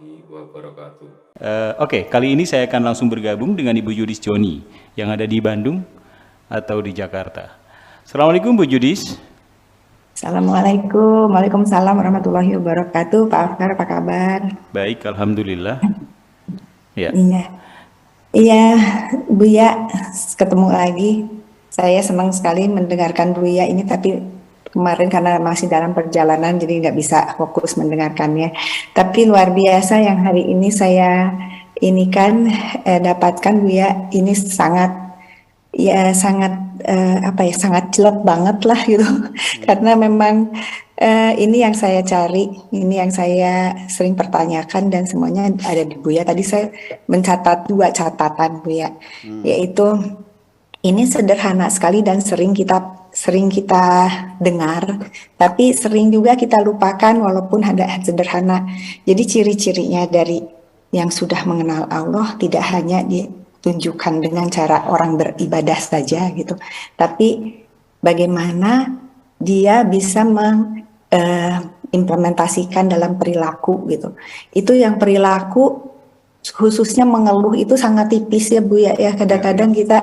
warahmatullahi wabarakatuh. Oke, kali ini saya akan langsung bergabung dengan Ibu Judis Joni yang ada di Bandung atau di Jakarta. Assalamualaikum Bu Judis. Assalamualaikum, Waalaikumsalam warahmatullahi wabarakatuh. Pak Afkar, apa kabar? Baik, alhamdulillah. Ya. Iya, iya, Buya, ketemu lagi. Saya senang sekali mendengarkan Buya ini, tapi kemarin karena masih dalam perjalanan, jadi nggak bisa fokus mendengarkannya. Tapi luar biasa yang hari ini saya ini kan dapatkan Buya, ini sangat ya sangat apa ya sangat jelek banget lah gitu karena memang ini yang saya cari, ini yang saya sering pertanyakan dan semuanya ada di Buya. Tadi saya mencatat 2 catatan Buya, yaitu ini sederhana sekali dan sering kita dengar, tapi sering juga kita lupakan walaupun ada sederhana. Jadi ciri-cirinya dari yang sudah mengenal Allah tidak hanya ditunjukkan dengan cara orang beribadah saja gitu, tapi bagaimana dia bisa mengimplementasikan dalam perilaku gitu. Itu yang perilaku khususnya mengeluh itu sangat tipis ya Bu ya. Kadang-kadang kita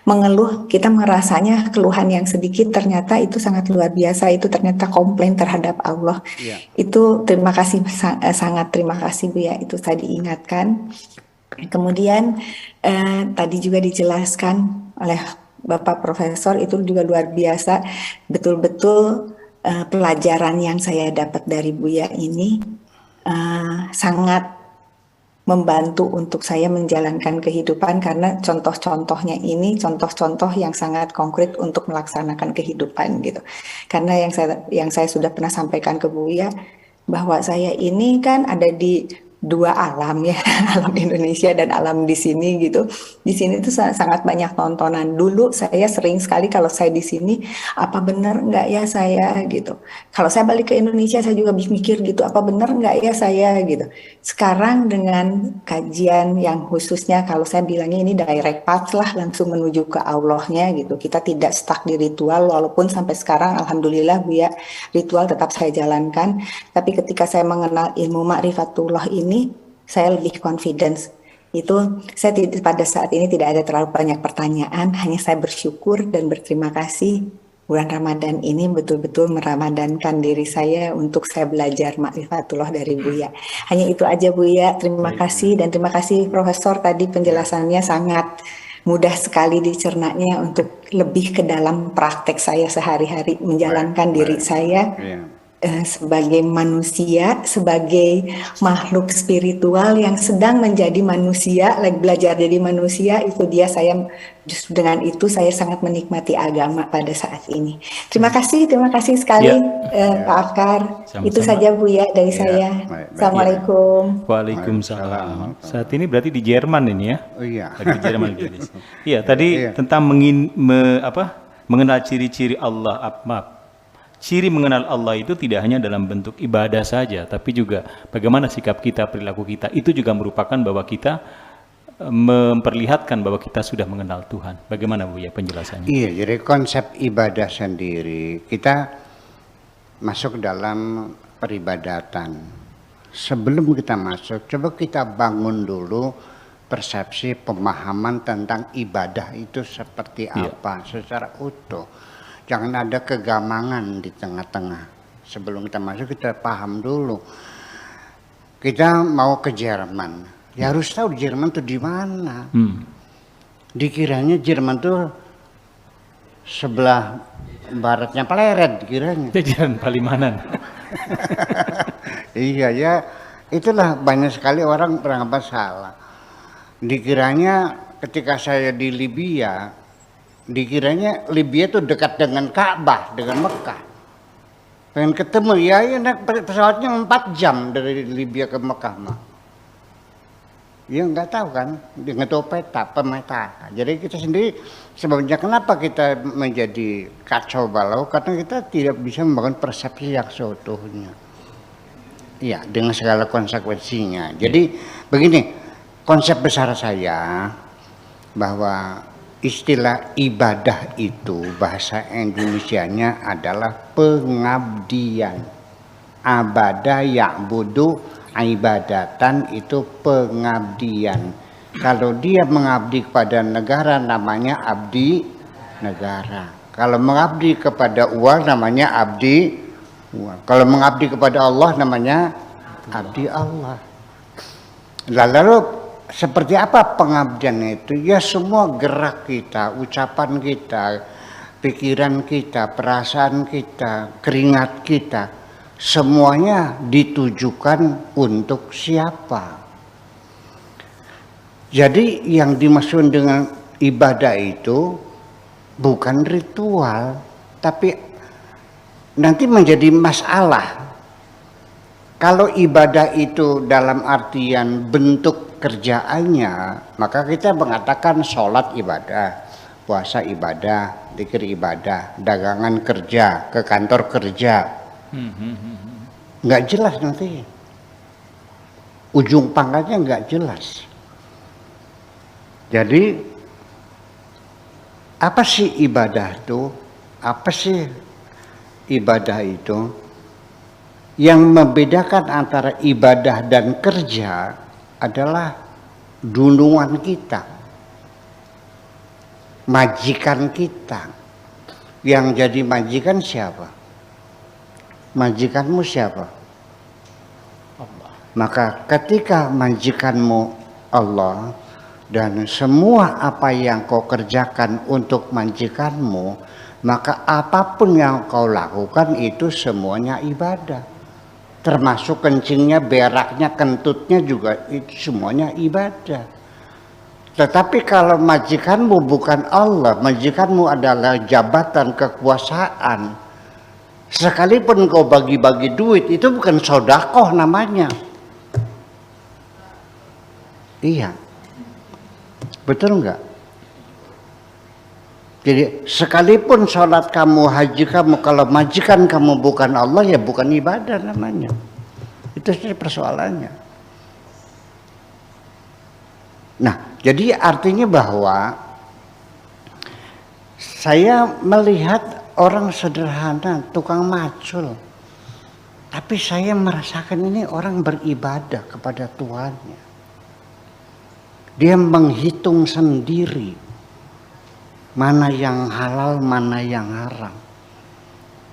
mengeluh, kita merasanya keluhan yang sedikit, ternyata itu sangat luar biasa, itu ternyata komplain terhadap Allah. Itu terima kasih, sangat terima kasih Bu ya, itu saya diingatkan. Kemudian tadi juga dijelaskan oleh Bapak Profesor, itu juga luar biasa, betul-betul pelajaran yang saya dapat dari Buya ini sangat membantu untuk saya menjalankan kehidupan, karena contoh-contohnya ini contoh-contoh yang sangat konkret untuk melaksanakan kehidupan gitu. Karena yang saya sudah pernah sampaikan ke Buya bahwa saya ini kan ada di 2 alam ya, alam Indonesia dan alam di sini gitu. Di sini tuh sangat banyak tontonan. Dulu saya sering sekali kalau saya di sini, apa benar nggak ya saya gitu. Kalau saya balik ke Indonesia saya juga mikir gitu, apa benar nggak ya saya gitu. Sekarang dengan kajian yang khususnya kalau saya bilangnya ini direct path lah, langsung menuju ke Allahnya gitu. Kita tidak stuck di ritual, walaupun sampai sekarang alhamdulillah Bu ya, ritual tetap saya jalankan. Tapi ketika saya mengenal ilmu ma'rifatullah ini, saya lebih confidence. Itu saya pada saat ini tidak ada terlalu banyak pertanyaan, hanya saya bersyukur dan berterima kasih bulan Ramadan ini betul-betul meramadankan diri saya untuk saya belajar ma'rifatullah dari Buya. Hanya itu aja Buya, terima kasih, dan terima kasih Profesor, tadi penjelasannya sangat mudah sekali dicernanya untuk lebih ke dalam praktek saya sehari-hari menjalankan diri saya sebagai manusia, sebagai makhluk spiritual yang sedang menjadi manusia, lagi belajar jadi manusia. Itu dia, saya justru dengan itu saya sangat menikmati agama pada saat ini. Terima kasih sekali Pak Afkar. Sama-sama. Itu saja Bu ya dari saya. Assalamualaikum. Waalaikumsalam. Saat ini berarti di Jerman ini ya? Oh iya. Di Jerman. Iya, tadi tentang mengenal ciri-ciri Allah. Ciri mengenal Allah itu tidak hanya dalam bentuk ibadah saja, tapi juga bagaimana sikap kita, perilaku kita. Itu juga merupakan bahwa kita memperlihatkan bahwa kita sudah mengenal Tuhan. Bagaimana Bu ya penjelasannya? Iya, jadi konsep ibadah sendiri, kita masuk dalam peribadatan. Sebelum kita masuk, coba kita bangun dulu persepsi, pemahaman tentang ibadah itu seperti apa secara utuh. Jangan ada kegamangan di tengah-tengah. Sebelum kita masuk, kita paham dulu. Kita mau ke Jerman, ya harus tahu Jerman itu di mana. Dikiranya Jerman itu sebelah baratnya Pleret, dikiranya. Jalan Palimanan. Iya ya, itulah banyak sekali orang beranggapan salah. Dikiranya ketika saya di Libya, dikiranya Libya itu dekat dengan Ka'bah, dengan Mekah. Pengen ketemu, ya naik pesawatnya 4 jam dari Libya ke Mekah mah. Ya nggak tahu kan, dengan tahu peta. Jadi kita sendiri sebabnya kenapa kita menjadi kacau balau, karena kita tidak bisa membangun persepsi yang seutuhnya. Iya, dengan segala konsekuensinya. Jadi begini, konsep besar saya bahwa istilah ibadah itu bahasa Indonesianya adalah pengabdian. Abada ya'budu ibadatan itu pengabdian. Kalau dia mengabdi kepada negara namanya abdi negara. Kalau mengabdi kepada uang namanya abdi uang. Kalau mengabdi kepada Allah namanya abdi Allah. Lalu seperti apa pengabdian itu? Ya semua gerak kita, ucapan kita, pikiran kita, perasaan kita, keringat kita, semuanya ditujukan untuk siapa? Jadi yang dimaksud dengan ibadah itu bukan ritual, tapi nanti menjadi masalah. Kalau ibadah itu dalam artian bentuk kerjaannya, maka kita mengatakan sholat ibadah, puasa ibadah, zikir ibadah, dagangan kerja, ke kantor kerja. Nggak jelas nanti. Ujung pangkalnya nggak jelas. Jadi apa sih ibadah itu? Apa sih ibadah itu? Yang membedakan antara ibadah dan kerja adalah dunungan kita, majikan kita. Yang jadi majikan siapa? Majikanmu siapa? Allah. Maka ketika majikanmu Allah dan semua apa yang kau kerjakan untuk majikanmu, maka apapun yang kau lakukan itu semuanya ibadah. Termasuk kencingnya, beraknya, kentutnya juga itu semuanya ibadah. Tetapi kalau majikanmu bukan Allah, majikanmu adalah jabatan kekuasaan, sekalipun kau bagi-bagi duit, itu bukan sodakoh namanya. Iya, betul enggak? Jadi sekalipun sholat kamu, haji kamu, kalau majikan kamu bukan Allah, ya bukan ibadah namanya. Itu saja persoalannya. Nah, jadi artinya bahwa saya melihat orang sederhana, tukang macul, tapi saya merasakan ini orang beribadah kepada Tuhannya. Dia menghitung sendiri mana yang halal, mana yang haram.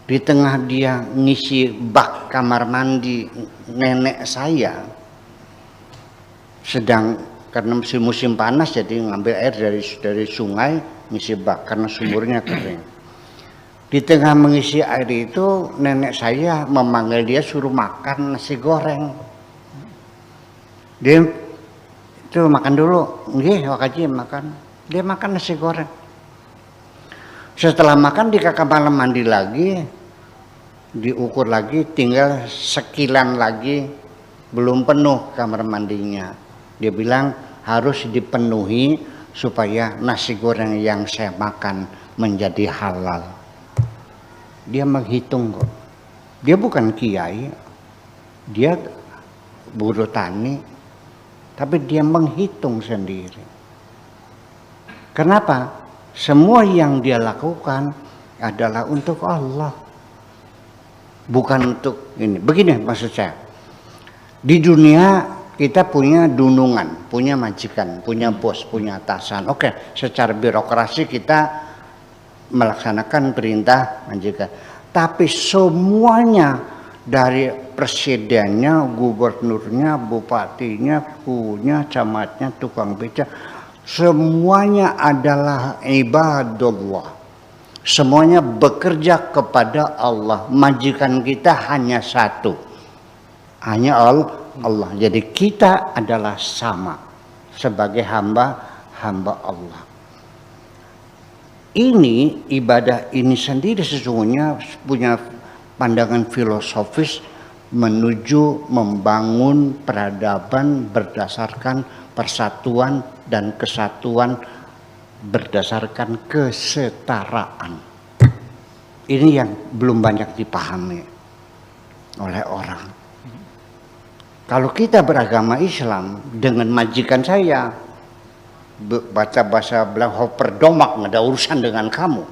Di tengah dia ngisi bak kamar mandi nenek saya, sedang karena musim panas jadi ngambil air dari sungai, ngisi bak karena sumurnya kering. Di tengah mengisi air itu nenek saya memanggil dia suruh makan nasi goreng. Dia itu makan dulu, nggih wakaji makan. Dia makan nasi goreng. Setelah makan di kamar mandi lagi, diukur lagi, tinggal sekilan lagi, belum penuh kamar mandinya. Dia bilang harus dipenuhi supaya nasi goreng yang saya makan menjadi halal. Dia menghitung kok. Dia bukan kiai, dia buruh tani, tapi dia menghitung sendiri. Kenapa? Semua yang dia lakukan adalah untuk Allah, bukan untuk ini. Begini maksud saya, di dunia kita punya dunungan, punya majikan, punya bos, punya atasan. Oke, secara birokrasi kita melaksanakan perintah majikan, tapi semuanya dari presidennya, gubernurnya, bupatinya, kunya, camatnya, tukang beca, semuanya adalah ibadullah. Semuanya bekerja kepada Allah. Majikan kita hanya satu, hanya Allah. Jadi kita adalah sama sebagai hamba Allah. Ini ibadah ini sendiri sesungguhnya punya pandangan filosofis menuju membangun peradaban berdasarkan persatuan dan kesatuan berdasarkan kesetaraan. Ini yang belum banyak dipahami oleh orang. Kalau kita beragama Islam, dengan majikan saya baca bahasa bilang perdomak, nggak ada urusan dengan kamu.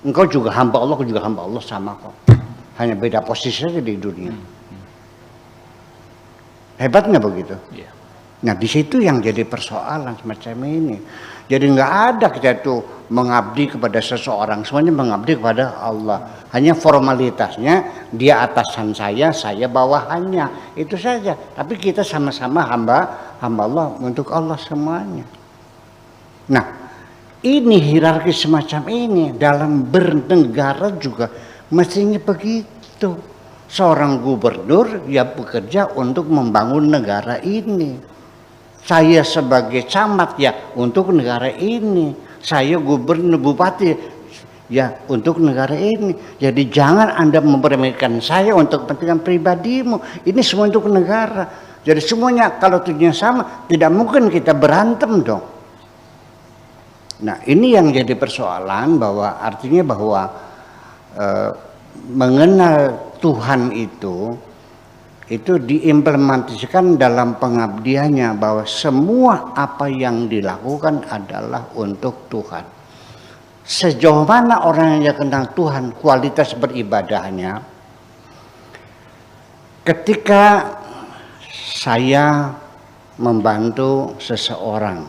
Engkau juga hamba Allah, aku juga hamba Allah, sama kok. Hanya beda posisi saja di dunia. Hebat nggak begitu? Iya. Nah di situ yang jadi persoalan semacam ini. Jadi nggak ada kita itu mengabdi kepada seseorang, semuanya mengabdi kepada Allah. Hanya formalitasnya dia atasan saya bawahannya, itu saja. Tapi kita sama-sama hamba Allah untuk Allah semuanya. Nah ini hierarki semacam ini dalam bernegara juga mestinya begitu. Seorang gubernur ya bekerja untuk membangun negara ini. Saya sebagai camat ya untuk negara ini. Saya gubernur bupati ya untuk negara ini. Jadi jangan Anda mempermainkan saya untuk kepentingan pribadimu. Ini semua untuk negara. Jadi semuanya kalau tujuannya sama, tidak mungkin kita berantem dong. Nah ini yang jadi persoalan, bahwa artinya bahwa mengenal Tuhan itu diimplementasikan dalam pengabdiannya, bahwa semua apa yang dilakukan adalah untuk Tuhan. Sejauh mana orang yang kenal Tuhan kualitas beribadahnya, ketika saya membantu seseorang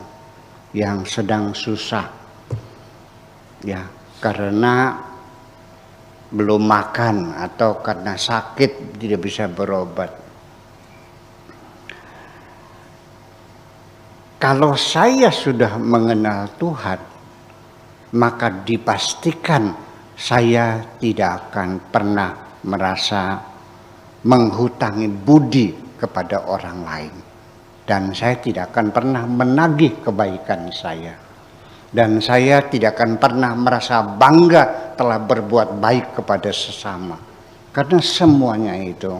yang sedang susah ya karena belum makan atau karena sakit tidak bisa berobat. Kalau saya sudah mengenal Tuhan, maka dipastikan saya tidak akan pernah merasa menghutangi budi kepada orang lain. Dan saya tidak akan pernah menagih kebaikan saya. Dan saya tidak akan pernah merasa bangga telah berbuat baik kepada sesama. Karena semuanya itu,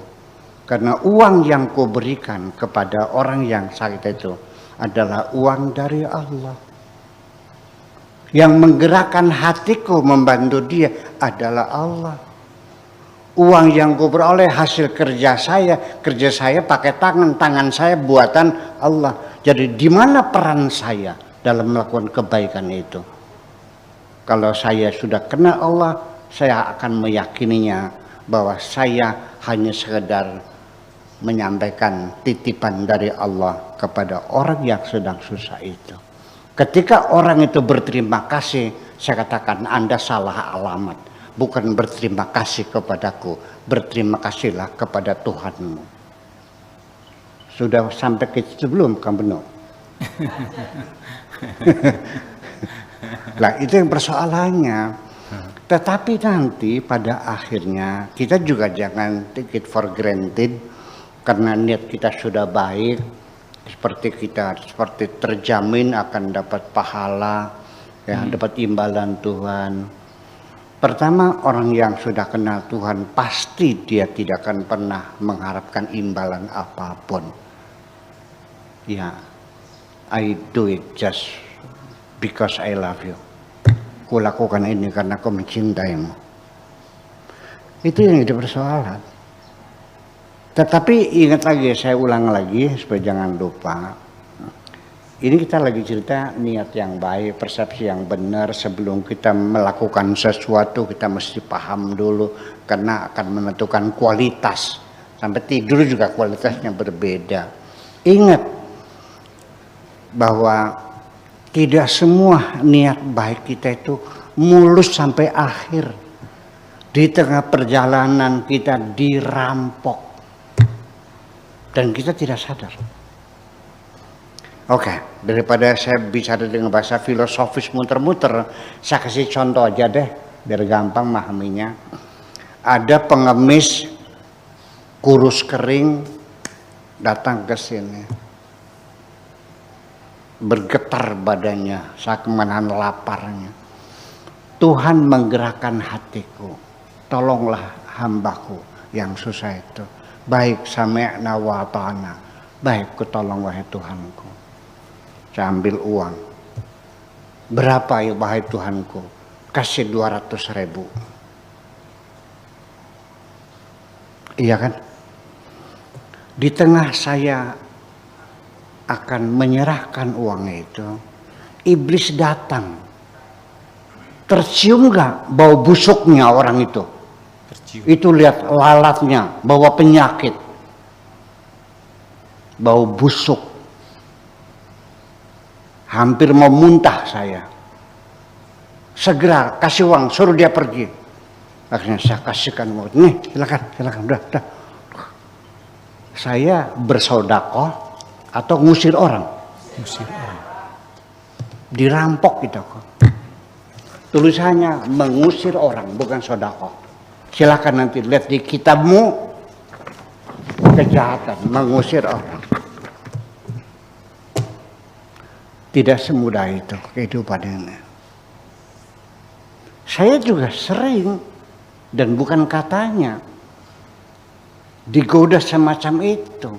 karena uang yang kau berikan kepada orang yang sakit itu adalah uang dari Allah. Yang menggerakkan hatiku membantu dia adalah Allah. Uang yang kau peroleh hasil kerja saya pakai tangan saya buatan Allah. Jadi di mana peran saya dalam melakukan kebaikan itu? Kalau saya sudah kenal Allah, saya akan meyakininya bahwa saya hanya sekedar menyampaikan titipan dari Allah kepada orang yang sedang susah itu. Ketika orang itu berterima kasih, saya katakan Anda salah alamat. Bukan berterima kasih kepadaku, berterima kasihlah kepada Tuhanmu. Sudah sampai ke situ belum, Kang Beno? Lah itu yang persoalannya. Tetapi nanti pada akhirnya kita juga jangan take it for granted, karena niat kita sudah baik, seperti terjamin akan dapat pahala, ya, dapat imbalan Tuhan. Pertama, orang yang sudah kenal Tuhan pasti dia tidak akan pernah mengharapkan imbalan apapun. Ya, I do it just because I love you. Ku lakukan ini karena ku mencintaimu. Itu yang jadi persoalan. Tetapi ingat lagi, saya ulang lagi supaya jangan lupa. Ini kita lagi cerita niat yang baik, persepsi yang benar. Sebelum kita melakukan sesuatu kita mesti paham dulu, karena akan menentukan kualitas. Sampai tidur juga kualitasnya berbeda. Ingat bahwa tidak semua niat baik kita itu mulus sampai akhir. Di tengah perjalanan kita dirampok dan kita tidak sadar. Oke, daripada saya bicara dengan bahasa filosofis muter-muter, saya kasih contoh aja deh, biar gampang memahaminya. Ada pengemis kurus kering datang ke sini, bergetar badannya saat menahan laparnya. Tuhan menggerakkan hatiku, tolonglah hambaku yang susah itu. Baik, sami'na wa ata'na. Baik, kutolong wahai Tuhanku. Saya ambil uang. Berapa ya wahai Tuhanku? Kasih 200.000. Iya kan? Di tengah saya akan menyerahkan uang itu, iblis datang. Tercium gak bau busuknya orang itu? Tercium. Itu lihat lalatnya, bawa penyakit. bau busuk, hampir mau muntah saya. Segera kasih uang, suruh dia pergi. Akhirnya saya kasihkan uang, nih silakan, udah. Saya bersodakoh atau ngusir orang? Musir orang. Dirampok gitu kok. Tulisannya mengusir orang, bukan sodakoh. Silakan nanti lihat di kitabmu, kejahatan, mengusir orang. Tidak semudah itu kehidupan ini. Saya juga sering, dan bukan katanya, digoda semacam itu.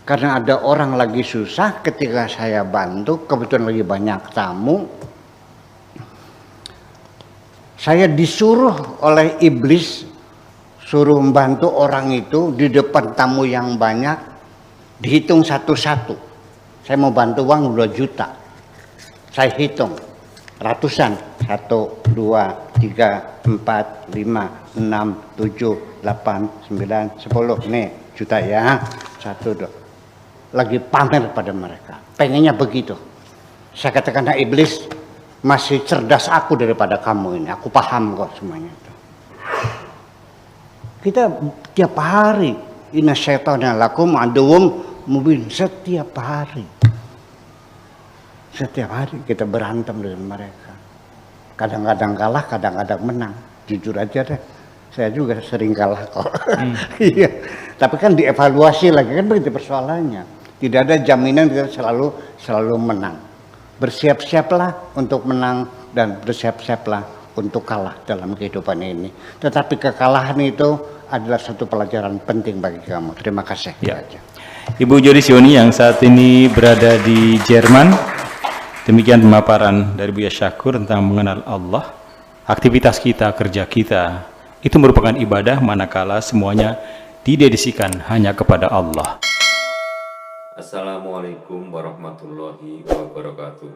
Karena ada orang lagi susah, ketika saya bantu, kebetulan lagi banyak tamu, saya disuruh oleh iblis, suruh membantu orang itu di depan tamu yang banyak, dihitung satu-satu. Saya mau bantu uang 2 juta. Saya hitung ratusan, 1, 2, 3, 4, 5, 6, 7, 8, 9, 10. Nih juta ya, 1, 2. Lagi pamer pada mereka, pengennya begitu. Saya katakan, nah, iblis masih cerdas aku daripada kamu ini, aku paham kok semuanya itu. Kita tiap hari, inna syaitana lakum aduwwum mubin, setiap hari kita berantem dengan mereka. Kadang-kadang kalah, kadang-kadang menang. Jujur aja deh, saya juga sering kalah kok. Iya, tapi kan dievaluasi lagi, kan begitu persoalannya. Tidak ada jaminan kita selalu menang. Bersiap-siaplah untuk menang dan bersiap-siaplah untuk kalah dalam kehidupan ini. Tetapi kekalahan itu adalah satu pelajaran penting bagi kamu. Terima kasih. Ya. Ibu Jody Sioni yang saat ini berada di Jerman. Demikian pemaparan dari Buya Syakur tentang mengenal Allah. Aktivitas kita, kerja kita, itu merupakan ibadah manakala semuanya didedikasikan hanya kepada Allah. Assalamualaikum warahmatullahi wabarakatuh.